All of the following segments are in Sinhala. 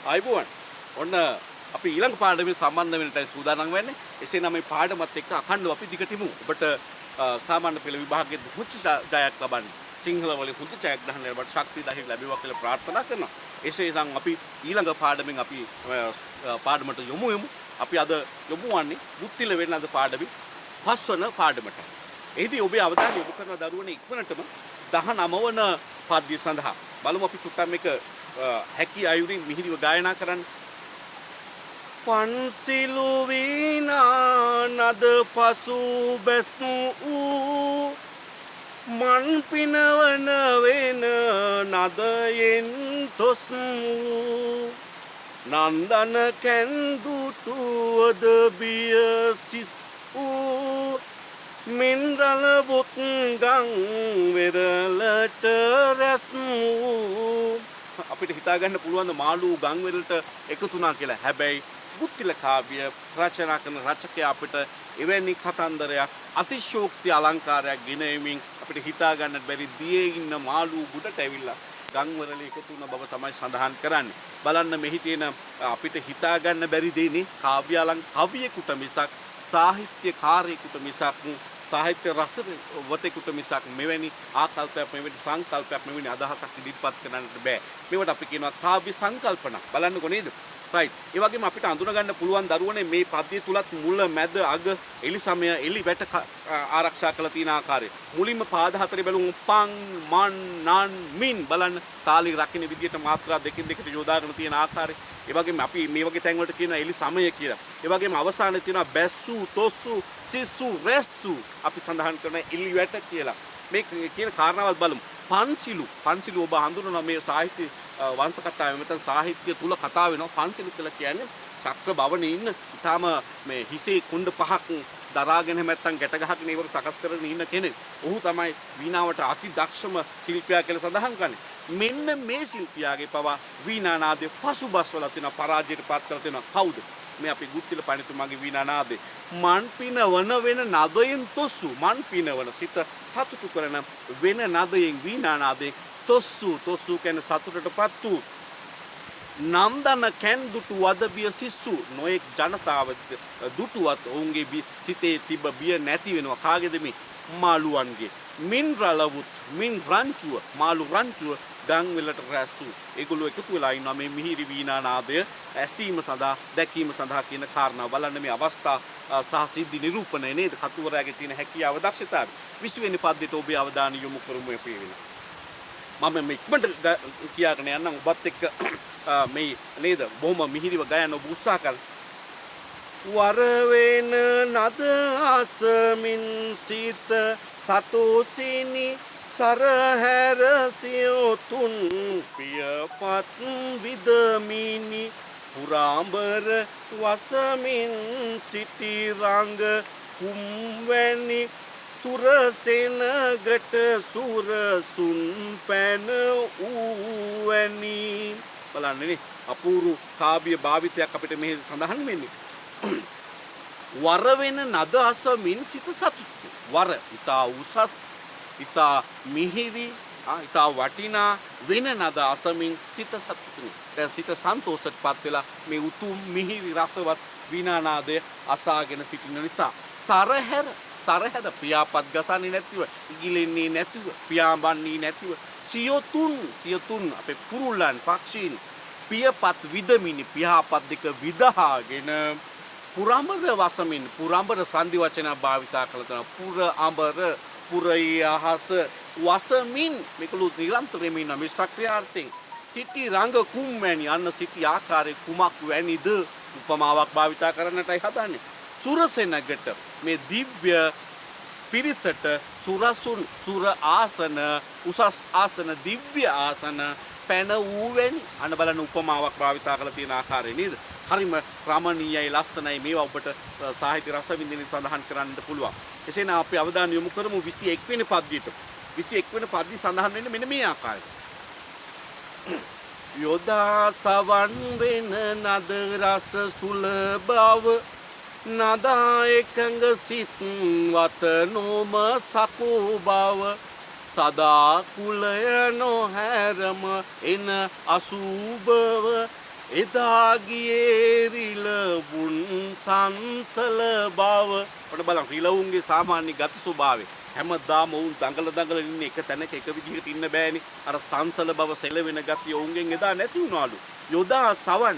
ආයිබෝන් ඔන්න අපි ඊළඟ පාඩමේ සම්බන්ධ වෙන්නටයි සූදානම් වෙන්නේ. එසේනම් මේ පාඩමත් එක්ක අඛණ්ඩව අපි දිගටමු. ඔබට සාමාන්‍ය පෙළ විභාගයේ හොඳ ජයක් ලබන්න සිංහල වලින් හොඳ ජයග්‍රහණ ලැබට ශක්තිය දහිර ලැබේවා කියලා ප්‍රාර්ථනා කරනවා. එසේනම් අපි ඊළඟ පාඩමෙන් අපි පාඩමට යමු. අපි අද යමු වන්නේ බුද්ධිල වෙන්න අද පාඩමේ 5 වන පාඩමට. එහිදී ඔබේ අවධානය යොමු කරන දරුවනේ ඉක්මනටම 19 වන පද්‍ය සඳහා බලමු අපි චුට්ටක් මේක හැකි අයුරින් මිහිරිව ගායනා කරන්න. පන්සිලු වීණා නද පසු බැස්මු මන් පිනවන වෙන නදයෙන් තොස්මු නන්දන කැන්දුටුවද බිය සිස් වූ මින්රල වුත් ගං වෙරළට රැස්මු. අපිට හිතා ගන්න පුළුවන් මාළු ගං වෙරළට එකතු වුණා කියලා. හැබැයි බුද්ධිල කාව්‍ය රචනා කරන රචකයා අපිට එවැනි කතන්දරයක් අතිශෝක්ති අලංකාරයක් ගෙන එමින් අපිට හිතා ගන්න බැරි දියේ ඉන්න මාළු ගුඩට ඇවිල්ලා ගං වල එකතු වුණ බව තමයි සඳහන් කරන්නේ. බලන්න මෙහි තියෙන අපිට හිතා ගන්න බැරි දෙන්නේ කාව්‍ය කවියෙකුට මිසක් සාහිත්‍යකාරයෙකුට මිසක් සාහිත්‍ය රසවතෙකුට මිසක් මෙවැනි ආකල්පයක් මෙවැනි සංකල්පයක් මෙවැනි අදහසක් ඉදිරිපත් කරන්නට බෑ. මේවට අපි කියනවා කාව්‍ය සංකල්පන. බලන්නකො නේද? right. ඒ වගේම අපිට අඳුන ගන්න පුළුවන් දරුවනේ මේ පද්‍ය තුලත් මුල මැද අග එලි සමය එලි වැට ආරක්ෂා කළ තියෙන ආකාරය. මුලින්ම පාද හතරේ බැලුම් පං මන් නන් මින් බලන්න තාලි රකින්න විදියට මාත්‍රා දෙකින් දෙකට යොදාගෙන තියෙන ආකාරය. ඒ වගේම අපි මේ වගේ තැන් වලට කියනවා එලි සමය කියලා. ඒ වගේම අවසානයේ තියෙනවා බැස්සු තොස්සු සිස්සු රැස්සු අපි සඳහන් කරන එලි වැට කියලා. මේ කියන කාරණාවත් බලමු. පන්සිලු ඔබ හඳුනන මේ සාහිත්‍ය වංශ කතාවේ මෙතන සාහිත්‍ය තුල කතා වෙනවා. පන්සිලු කියලා කියන්නේ චක්‍ර භවනේ ඉන්න ඊටාම මේ හිසේ කුණ්ඩ පහක් දරාගෙන නැත්තම් ගැට ගහගෙන ඒවර සකස් කරගෙන ඉන්න කෙනෙක්. ඔහු තමයි වීණාවට අති දක්ෂම ශිල්පියා කියලා සඳහන් කරන්නේ. මෙන්න මේ ශිල්පියාගේ පවා වීණා නාදයේ පසුබස්වල තියෙන පරාජයට පත් කරලා තියෙනවා. කවුද? මේ අපි ගුත්තිල පණිතුමාගේ වීණා නාදේ. මන් පිනවන වෙන නදයෙන් තොස්සු මන් පිනවන සිත සතුටු කරන වෙන නදයෙන් වීණා නාදේ තොස්සු කියන සතුටටපත් වූ නන්දන කැන් දුටු වදබිය සිස්සු නොඑක් ජනතාව දුටුවත් ඔවුන්ගේ සිතේ තිබ බිය නැති වෙනවා. කාගේද මේ? මාළුවන්ගේ. මින් රලවුත් මින් රංචුව මාළු රංචුව ගං වෙලට රැස්සු. ඒගොල්ලෝ එකතු වෙලා ඉන්නවා මේ මිහිරි වීණා නාදය ඇසීම සඳහා දැකීම සඳහා කියන කාරණා. බලන්න මේ අවස්ථා සහ සිද්ධි නිරූපණය නේද? කතුවරයාගේ තියෙන හැකියාව දක්ෂතාවය. 20 වෙනි පද්‍යයට ඔබේ අවධානය යොමු කරමු අපි වෙනවා. මම මේ ඉක්මනට කියාගෙන යන්නම් ඔබත් එක්ක මේ නේද බොහොම මිහිරිව ගයන ඔබ උත්සාහ කරන්න. වර වෙන නද අසමින් සිත සතෝසිනි සරහැර සියොතුන් පියපත් විදමිනි පුරාඹර වසමින් සිටි රංග කුම්වැනි සුරසෙනගට සුරසුන් පැන ඌවැනි. බලන්නනේ අපූර්ව කාව්‍ය භාවිතයක් අපිට මේ සඳහන් වෙන්නේ. වර වෙන නද අසමින් සිත සතුටු. වර ඊතා උසස් ඊතා මිහිරි ඊතා වටිනා වෙන නද අසමින් සිත සතුටු. දැන් සිත සන්තෝෂයටපත් වෙලා මේ උතුම් මිහිරි රසවත් වීණා නාදය අසාගෙන සිටින නිසා සරහැර පියාපත් ගසන්නේ නැතිව ඉගිලෙන්නේ නැතිව පියාඹන්නේ නැතිව සියොතුන් අපේ කුරුල්ලන් පක්ෂීන් පියපත් විදමිනි පියාපත් දෙක විදහාගෙන පුරාඹර වසමින් පුරාඹර සංදි වචන භාවිතා කළ තන පුරයි අහස වසමින් මේකලු නිරන්තරයෙන්ම ඉන්න මේ ශක්‍රියාර්ථයෙන් සිටි රංග කුම්වැනි අන්න සිටි ආකාරයේ කුමක් වැනිද උපමාවක් භාවිතා කරන්නටයි හදන්නේ. සුරසෙනගට මේ දිව්‍ය පිරිසට සුරසුන් සුර ආසන උසස් ආසන දිව්‍ය ආසන පැන ඌවෙන් අන්න බලන්න උපමාවක් භාවිතා කරලා තියෙන ආකාරය නේද? හරිම රමණීයයි ලස්සනයි. මේවා ඔබට සාහිත්‍ය රස විඳින්න සඳහන් කරන්න පුළුවන්. එසේනම් අපි අවධානය යොමු කරමු 21 වෙනි පද්‍යයට. 21 වෙනි පද්‍ය සඳහන් වෙන්නේ මෙන්න මේ ආකාරයට. යෝදා සවන් වෙන නද රස සුලභව නදා එකඟ සිත් වත නොම සකෝ බව සදා කුලය නොහැරම එන අසුභව එදා ගියේ රිලවුන් සංසල බව. ඔන්න බලන්න රිලවුන්ගේ සාමාන්‍ය ගති ස්වභාවය. හැමදාම වුන් දඟල ඉන්නේ එක තැනක එක විදිහකට ඉන්න බෑනේ. අර සංසල බව සෙලවෙන ගතිය වුන්ගෙන් එදා නැති වුණාලු. යොදා සවන්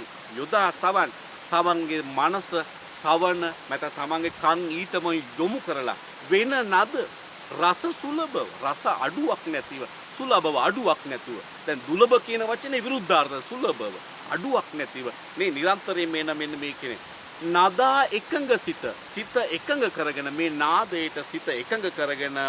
සවන්ගේ මනස සවන මත තමන්ගේ කන් ඊටම යොමු කරලා වෙන නද රස සුලභව රස අඩුවක් නැතිව සුලභව අඩුවක් නැතුව දැන් දුලභ කියන වචනේ විරුද්ධාර්ථ සුලභව අඩුවක් නැතිව මේ නිරන්තරයෙන් මෙන්න මේ කියන්නේ නදා එකඟ සිත එකඟ කරගෙන මේ නාදයට සිත එකඟ කරගෙන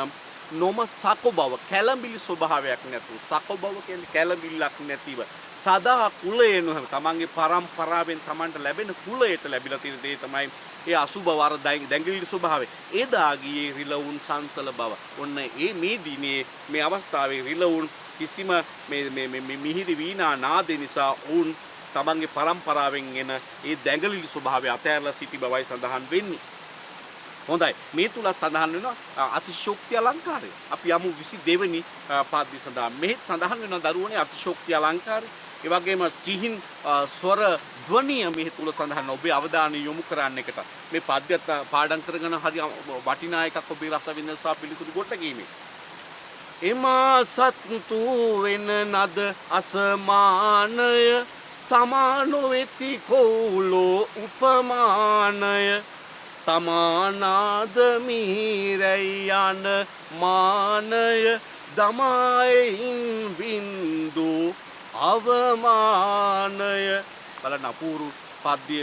නොම සකෝ බව කැළඹිලි ස්වභාවයක් නැතුව සකෝ බව කියන්නේ කැළඹිල්ලක් නැතිව සදා කුලයෙන් තමන්ගේ පරම්පරාවෙන් තමන්ට ලැබෙන කුලයට ලැබිලා තියෙන දේ තමයි ඒ අසුබ වර දැඟලිලි ස්වභාවය. එදා ගියේ රිලවුන් සංසල බව. ඔන්න මේ දිනේ මේ අවස්ථාවේ රිලවුන් කිසිම මේ මිහිරි වීණා නාද නිසා වුන් තමන්ගේ පරම්පරාවෙන් එන ඒ දැඟලිලි ස්වභාවය අතහැරලා සිටි බවයි සඳහන් වෙන්නේ. හොඳයි මේ තුලත් සඳහන් වෙනවා අතිශෝක්ති අලංකාරය. අපි යමු 22 වෙනි පාඩ්‍ය සඳහන්. මෙහෙත් සඳහන් වෙනවා දරුවනේ අතිශෝක්ති අලංකාරය. ඒ වගේම සිහින් ස්වර ධ්වනිය මෙහි තුල සඳහන් ඔබේ අවධානය යොමු කරන්න එකට. මේ පද්‍යත් පාඩම් කරගෙන හරි වටිනා එකක් ඔබේ රස විඳින සහ පිළිතුරු කොට ගීමේ. එමා සත්තු වෙන නද අසමානය සමානෝ වෙති කෝලෝ උපමානය තමානාද මීරයි යන මානය දමයින් බින්දු අවමානය බලන්න අපූර්ව පද්‍ය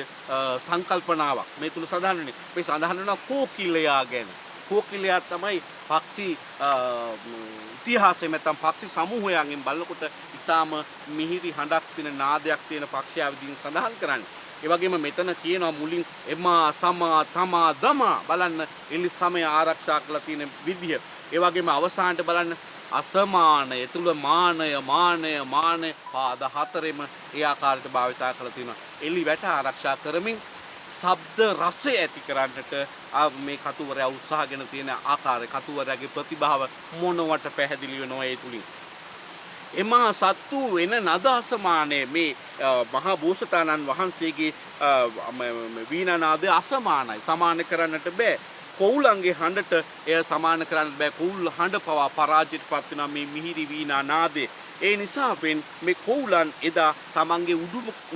සංකල්පනාවක් මේ තුල සඳහන් වෙන්නේ. මේ සඳහන් වෙනවා කෝකිලයා ගැන. කෝකිලයා තමයි පක්ෂි ඉතිහාසයේ නැත්නම් පක්ෂි සමූහයන්ගෙන් බලනකොට ඊටාම මිහිරි හඬක් තියෙන නාදයක් තියෙන පක්ෂයා විදිහින් සඳහන් කරන්නේ. ඒ වගේම මෙතන කියනවා මුලින් එමා සමා තමා දමා බලන්න එලි සමය ආරක්ෂා කරලා තියෙන විදිහ. ඒ වගේම අවසානට බලන්න අසමානය තුල මානය පාද හතරෙම ඒ ආකාරයට භාවිතා කරලා තියෙනවා. එලි වැට ආරක්ෂා කරමින් ශබ්ද රසය ඇති කරන්නට මේ කතුවරයා උත්සාහගෙන තියෙන ආකාරය කතුවරයාගේ ප්‍රතිභාව මොනවට පැහැදිලි වෙනවා ඒ තුලින්. එමා සත්තු වෙන නද අසමානය මේ මහා බෝසතාණන් වහන්සේගේ වීණා නාදය අසමානයි. සමාන කරන්නට බෑ. කෝලංගේ හඬට එය සමාන කරන්න බෑ. කෝල් හඬ පවා පරාජයට පත් වෙනා මේ මිහිරි වීණා නාදය. ඒ නිසා මේ කෝලන් එදා තමන්ගේ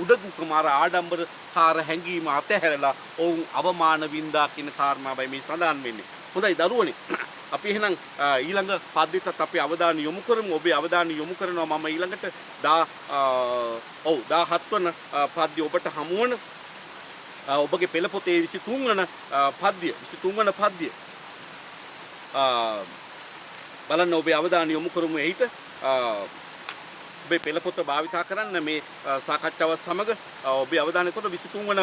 උඩගුකම ආඩම්බරකාර හැඟීම අතහැරලා ඔවුන් අවමාන වින්දා කියන කාරණාවයි මේ සඳහන් වෙන්නේ. හොඳයි දරුවනේ. අපි එහෙනම් ඊළඟ පද්‍යයටත් අපි අවධානය යොමු කරමු. ඔබේ අවධානය යොමු කරනවා මම ඊළඟට 17 වන පද්‍ය ඔබට හමු වන ඔබගේ පෙළ පොතේ 23 වන පද්‍ය බලන්න ඔබේ අවධානය යොමු කරමු එහිට. ඔබේ පෙළ පොත භාවිතා කරන්න මේ සාකච්ඡාව සමග ඔබේ අවධානය කොට 23 වන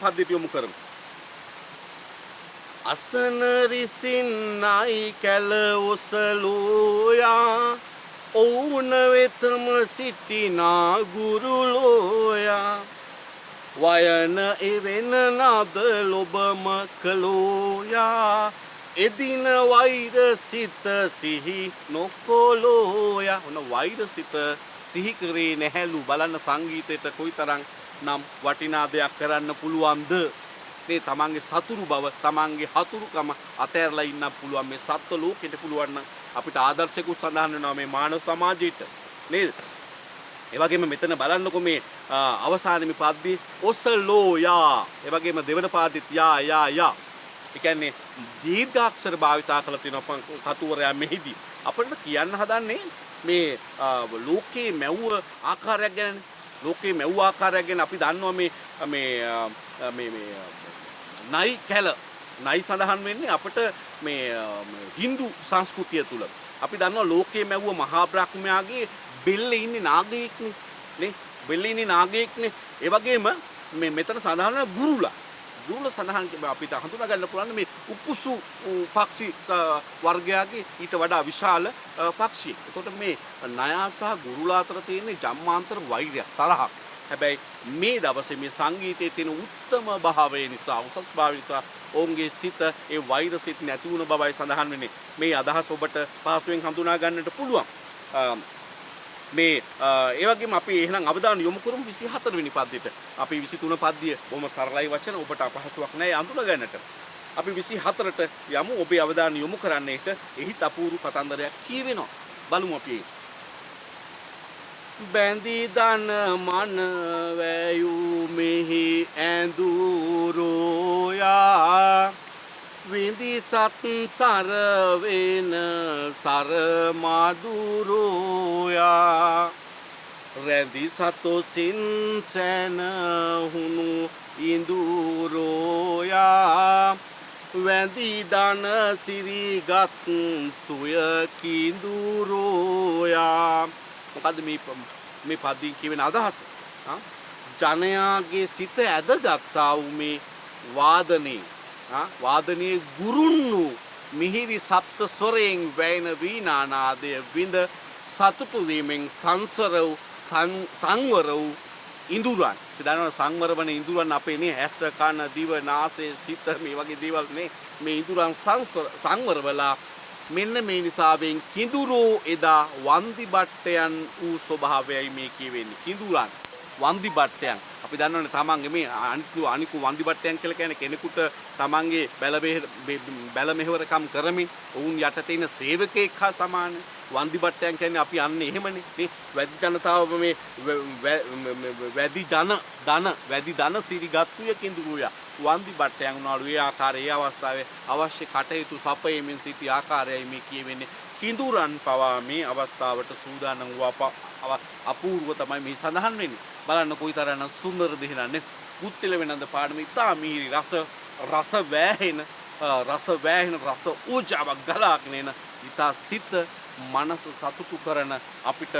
පද්‍යයට යොමු කරමු. අසන රිසින්නයි කැල ඔසලෝයා ඔවුන වෙතම සිටිනා ගුරුලෝයා වයන එවෙන නද ලොබම කලෝයා එදින වෛර සිත සිහි නොකොලෝයා. ඔන්න වෛර සිත සිහි කරේ නැහැලු. බලන්න සංගීතයට කොයිතරම් නම් වටිනා දෙයක් කරන්න පුළුවන්ද. මේ තමන්ගේ සතුරු බව තමන්ගේ හතුරුකම අතහැරලා ඉන්න පුළුවන් මේ සත්ව ලෝකෙට පුළුවන් නම් අපිට ආදර්ශකුත් සඳහන් වෙනවා මේ මානව සමාජයට නේද? ඒ වගේම මෙතන බලන්නකො මේ අවසානයේ මේ පද්‍යයේ ඔසලෝයා ඒ වගේම දෙවන පාදෙත් යා. ඒ කියන්නේ දීර්ඝාක්ෂර භාවිතා කරලා තියෙනවා කතුවරයා මෙහිදී. අපිට කියන්න හදන්නේ මේ ලෝකේ මැව්ව ආකාරයක් ගැන. ලෝකේ මැව්ව ආකාරයක් ගැන අපි දන්නවා මේ නයි කැල නයි සඳහන් වෙන්නේ අපිට මේ Hindu සංස්කෘතිය තුල. අපි දන්නවා ලෝකයේ මැව්ව මහා බ්‍රහ්මයාගේ බෙල්ලේ ඉන්නේ නාගයෙක්නේ නේ. බෙල්ලේ ඉන්නේ නාගයෙක්නේ. ඒ වගේම මේ මෙතන සඳහන් වෙන ගුරුල සඳහන් අපිට හඳුනා ගන්න පුළුවන් මේ උකුසු පක්ෂි වර්ගයාගේ ඊට වඩා විශාල පක්ෂියෙක්. එතකොට මේ නයා සහ ගුරුලා අතර තියෙන ජම්මාන්තර වෛරයක් තරහක්. හැබැයි මේ දවසේ මේ සංගීතයේ තියෙන උත්තම භාවය නිසා උසස් භාවය නිසා ඔවුන්ගේ සිත ඒ වෛර සිත නැති වුණ බවයි සඳහන් වෙන්නේ. මේ අදහස ඔබට පහසුවෙන් හඳුනා ගන්නට පුළුවන්. මේ ඒ වගේම අපි එහෙනම් අවධානය යොමු කරමු 24 වෙනි පද්‍යයට. අපි 23 පද්‍ය බොහොම සරලයි වචන ඔබට අපහසුයක් නැහැ අඳුන ගන්නට. අපි 24ට යමු ඔබේ අවධානය යොමු කරන්නේට එහිත් අපූර්ව කතන්දරයක් කියවෙනවා. බලමු අපි. බැඳී දන මන වැයූ මෙහි ඇඳුරෝයා විඳි සත් සර වෙන සර මදුරෝයා රැඳි සතොසින් සැන හුණු ඉඳුරෝයා වැඳි දන සිරිගත් තුය කිඳුරෝයා මොකද්ද මේ පද්‍යයෙන් කියවෙන අදහස? ජනයාගේ සිත ඇදගත්තා වූ මේ වාදනේ වාදනයේ ගුරුන්නු මිහිරි සප්ත ස්වරයෙන් වැයෙන වීණානාදය විඳ සතුටු වීමෙන් සංවර වූ ඉඳුරන්. දන්නවද සංවර වන ඉඳුරන් අපේ නේ ඇස කන දිව නාසය සිත මේ වගේ දේවල් නේ මේ ඉඳුරන් සංවර වෙලා මෙන්න මේ නිසාවෙන් කිඳුරෝ එදා වන්දි බට්ටයන් වූ ස්වභාවයයි මේ කියවෙන්නේ. කිඳුරන් වන්දි බට්ටයන් අපි දන්නවනේ තමන්ගේ මේ අනිකු වන්දි බට්ටයන් කියලා කියන්නේ කෙනෙකුට තමන්ගේ බැල මෙහෙවරකම් කරමින් ඔවුන් යටතේ ඉන්න සේවකයෙක් හා සමාන වන්දි බට්ටයන් කියන්නේ අපි අන්නේ එහෙමනේ නේ වැඩි ජනතාව මේ වැඩි ධන සිරිගත්තුය කිඳුරුය වන්දි බට්ටයන් උනාලු ඒ ආකාරයේ අවස්ථාවේ අවශ්‍ය කටයුතු සපයමින් සිටි ආකාරයයි මේ කියවෙන්නේ. කිඳුරන් පවා මේ අවස්ථාවට සූදානම් වූ අපූර්ව තමයි මේ සඳහන් වෙන්නේ. බලන්න කොයිතරම් සුන්දර දෙහිනන්නේ පුත්තිල වෙනඳ පාඩම ඉතා මිහිරි රස වැහෙන රස ඌජාවක් ගලාගෙන එන ඉතා සිත මනස සතුටු කරන අපිට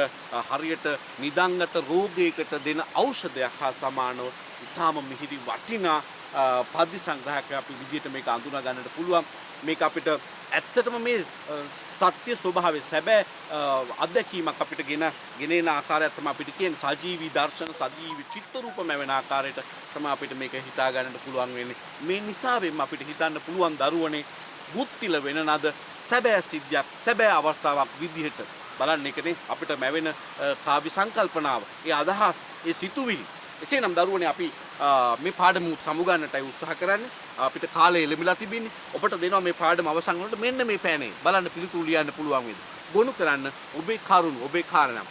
හරියට නිදංගත රෝගයකට දෙන ඖෂධයක් හා සමානව ඉතාම මිහිරි වටිනා පද්‍ය සංග්‍රහයක් අපි විදිහට මේක අඳුනා ගන්නට පුළුවන්. මේක අපිට ඇත්තටම මේ සත්‍ය ස්වභාවය සැබෑ අත්දැකීමක් අපිට ගෙනෙන ආකාරයක් තමයි අපිට කියන්නේ සජීවී දර්ශන සජීවී චිත්ත රූපම වෙන ආකාරයට තමයි අපිට මේක හිතා ගන්නට පුළුවන් වෙන්නේ. මේ නිසාවෙන් අපිට හිතන්න පුළුවන් දරුවනේ බුත්තිල වෙන නද සැබෑ සිද්ධියක් සැබෑ අවස්ථාවක් විදිහට බලන්න එකනේ අපිට මැවෙන කාව්‍ය සංකල්පනාව ඒ අදහස් ඒ සිතුවිලි එසේනම් දරුවනේ අපි මේ පාඩම සමුගන්නටයි උත්සාහ කරන්නේ. අපිට කාලය ලැබිලා තිබෙන්නේ. ඔබට දෙනවා මේ පාඩම අවසන් වලට මෙන්න මේ පෑනේ. බලන්න පිළිතුරු ලියන්න පුළුවන් වේද. ගොනු කරන්න ඔබේ කරුණ ඔබේ කාරණා.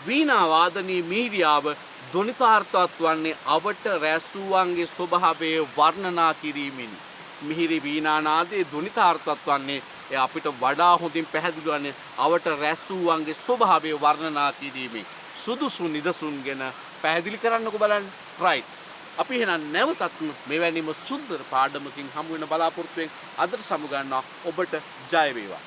වීණා වාදනී මීරියාව ධ්වනිතාර්ථවත් වන්නේ අවට රැසුවන්ගේ ස්වභාවය වර්ණනා කිරීමෙනි. මිහිරි වීණානාදයේ ධ්වනිතාර්ථවත් වන්නේ අපිට වඩා හොඳින් පැහැදිලි වන්නේ අවට රැසුවන්ගේ ස්වභාවය වර්ණනා කිරීමෙන්. සුදුසු නිදසුන් ගැන පැහැදිලි කරන්නකෝ බලන්න. රයිට්. අපි එහෙනම් නැවතත් මෙවැනිම සුන්දර පාඩමකින් හමු වෙන බලාපොරොත්තුෙන් අදට සමු ගන්නවා. ඔබට ජය වේවා.